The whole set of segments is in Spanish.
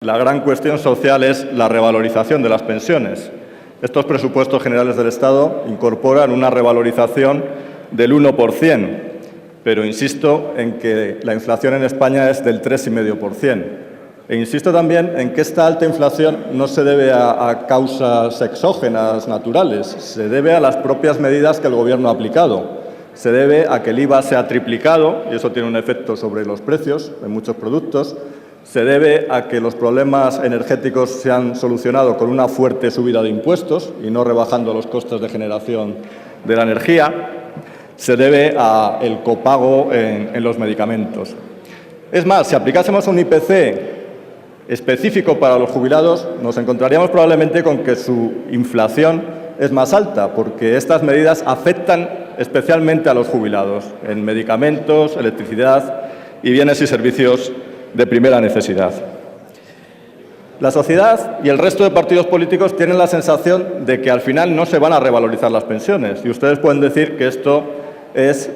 la gran cuestión social es la revalorización de las pensiones. Estos presupuestos generales del Estado incorporan una revalorización del 1%, pero insisto en que la inflación en España es del 3,5%. E insisto también en que esta alta inflación no se debe a causas exógenas naturales, se debe a las propias medidas que el Gobierno ha aplicado. Se debe a que el IVA se ha triplicado y eso tiene un efecto sobre los precios de muchos productos. Se debe a que los problemas energéticos se han solucionado con una fuerte subida de impuestos y no rebajando los costes de generación de la energía. Se debe al copago en los medicamentos. Es más, si aplicásemos un IPC específico para los jubilados, nos encontraríamos probablemente con que su inflación es más alta, porque estas medidas afectan especialmente a los jubilados en medicamentos, electricidad y bienes y servicios de primera necesidad. La sociedad y el resto de partidos políticos tienen la sensación de que al final no se van a revalorizar las pensiones y ustedes pueden decir que esto es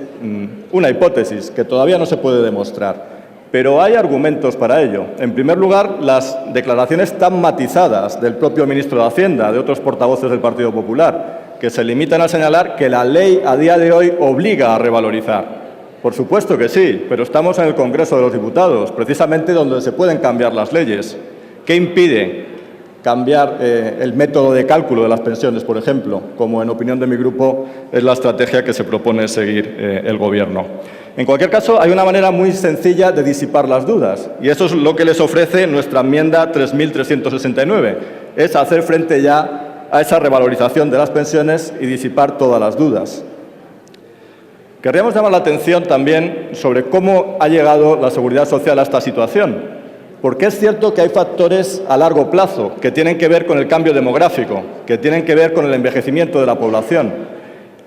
una hipótesis que todavía no se puede demostrar. Pero hay argumentos para ello. En primer lugar, las declaraciones tan matizadas del propio ministro de Hacienda, de otros portavoces del Partido Popular, que se limitan a señalar que la ley a día de hoy obliga a revalorizar. Por supuesto que sí, pero estamos en el Congreso de los Diputados, precisamente donde se pueden cambiar las leyes. ¿Qué impide cambiar el método de cálculo de las pensiones, por ejemplo, como en opinión de mi grupo es la estrategia que se propone seguir el Gobierno? En cualquier caso, hay una manera muy sencilla de disipar las dudas y eso es lo que les ofrece nuestra enmienda 3.369, es hacer frente ya a esa revalorización de las pensiones y disipar todas las dudas. Querríamos llamar la atención también sobre cómo ha llegado la Seguridad Social a esta situación, porque es cierto que hay factores a largo plazo que tienen que ver con el cambio demográfico, que tienen que ver con el envejecimiento de la población.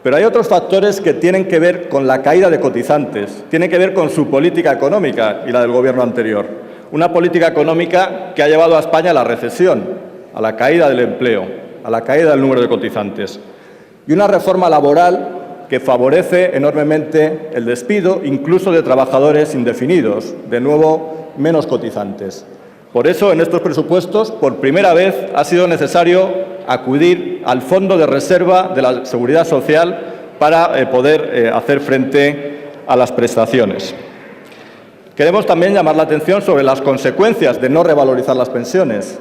Pero hay otros factores que tienen que ver con la caída de cotizantes, tienen que ver con su política económica y la del Gobierno anterior. Una política económica que ha llevado a España a la recesión, a la caída del empleo, a la caída del número de cotizantes. Y una reforma laboral que favorece enormemente el despido, incluso de trabajadores indefinidos, de nuevo menos cotizantes. Por eso, en estos presupuestos, por primera vez, ha sido necesario acudir al Fondo de Reserva de la Seguridad Social para poder hacer frente a las prestaciones. Queremos también llamar la atención sobre las consecuencias de no revalorizar las pensiones.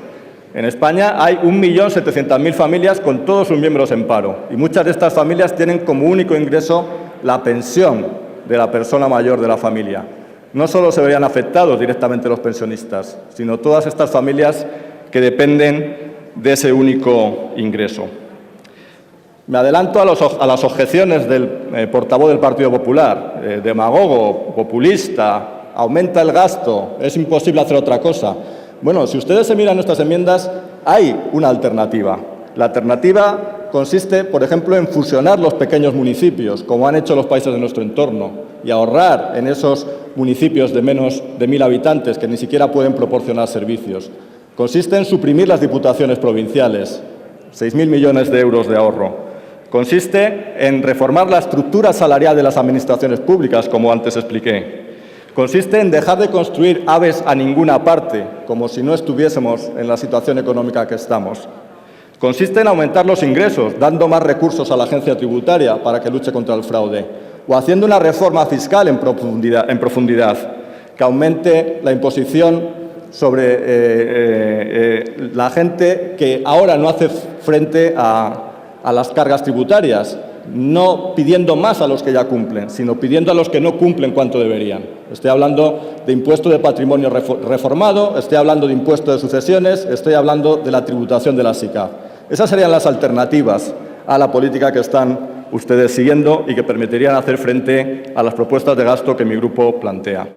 En España hay 1.700.000 familias con todos sus miembros en paro y muchas de estas familias tienen como único ingreso la pensión de la persona mayor de la familia. No solo se verían afectados directamente los pensionistas, sino todas estas familias que dependen de ese único ingreso. Me adelanto a las objeciones del portavoz del Partido Popular, demagogo, populista, aumenta el gasto, es imposible hacer otra cosa. Bueno, si ustedes se miran nuestras enmiendas, hay una alternativa. La alternativa consiste, por ejemplo, en fusionar los pequeños municipios, como han hecho los países de nuestro entorno, y ahorrar en esos municipios de menos de 1.000 habitantes que ni siquiera pueden proporcionar servicios. Consiste en suprimir las diputaciones provinciales, 6.000 millones de euros de ahorro. Consiste en reformar la estructura salarial de las administraciones públicas, como antes expliqué. Consiste en dejar de construir aves a ninguna parte, como si no estuviésemos en la situación económica que estamos. Consiste en aumentar los ingresos, dando más recursos a la agencia tributaria para que luche contra el fraude, o haciendo una reforma fiscal en profundidad que aumente la imposición sobre la gente que ahora no hace frente a las cargas tributarias, no pidiendo más a los que ya cumplen, sino pidiendo a los que no cumplen cuanto deberían. Estoy hablando de impuesto de patrimonio reformado, estoy hablando de impuesto de sucesiones, estoy hablando de la tributación de la SICAV. Esas serían las alternativas a la política que están ustedes siguiendo y que permitirían hacer frente a las propuestas de gasto que mi grupo plantea.